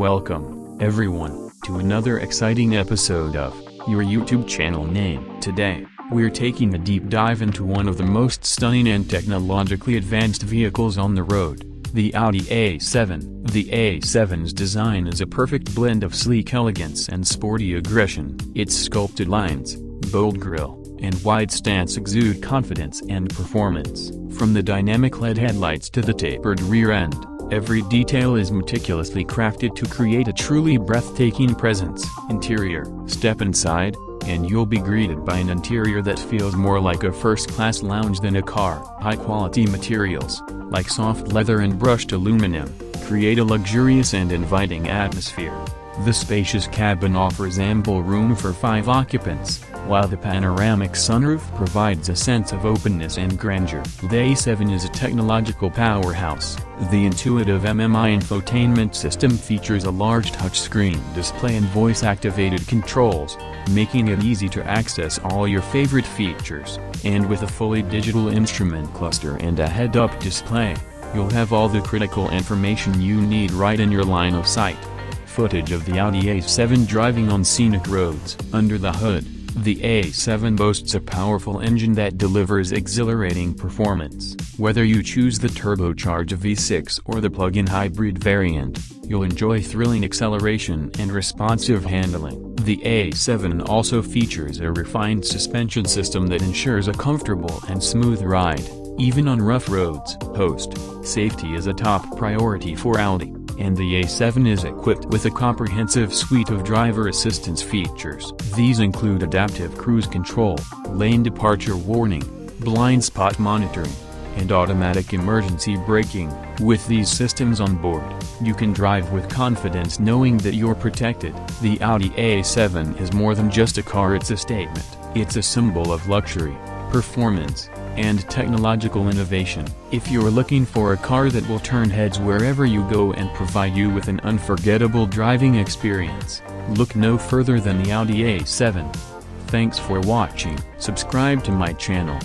Welcome, everyone, to another exciting episode of your YouTube channel name. Today, we're taking a deep dive into one of the most stunning and technologically advanced vehicles on the road, the Audi A7. The A7's design is a perfect blend of sleek elegance and sporty aggression. Its sculpted lines, bold grille, and wide stance exude confidence and performance. From the dynamic LED headlights to the tapered rear end, every detail is meticulously crafted to create a truly breathtaking presence. Interior: step inside, and you'll be greeted by an interior that feels more like a first-class lounge than a car. High-quality materials, like soft leather and brushed aluminum, create a luxurious and inviting atmosphere. The spacious cabin offers ample room for 5 occupants, while the panoramic sunroof provides a sense of openness and grandeur. The A7 is a technological powerhouse. The intuitive MMI infotainment system features a large touchscreen display and voice-activated controls, making it easy to access all your favorite features. And with a fully digital instrument cluster and a head-up display, you'll have all the critical information you need right in your line of sight. Footage of the Audi A7 driving on scenic roads. Under the hood, the A7 boasts a powerful engine that delivers exhilarating performance. Whether you choose the turbocharged V6 or the plug-in hybrid variant, you'll enjoy thrilling acceleration and responsive handling. The A7 also features a refined suspension system that ensures a comfortable and smooth ride, even on rough roads. Safety is a top priority for Audi, and the A7 is equipped with a comprehensive suite of driver assistance features. These include adaptive cruise control, lane departure warning, blind spot monitoring, and automatic emergency braking. With these systems on board, you can drive with confidence knowing that you're protected. The Audi A7 is more than just a car, it's a statement. It's a symbol of luxury, performance, and technological innovation. If you're looking for a car that will turn heads wherever you go and provide you with an unforgettable driving experience, look no further than the Audi A7. Thanks for watching. Subscribe to my channel.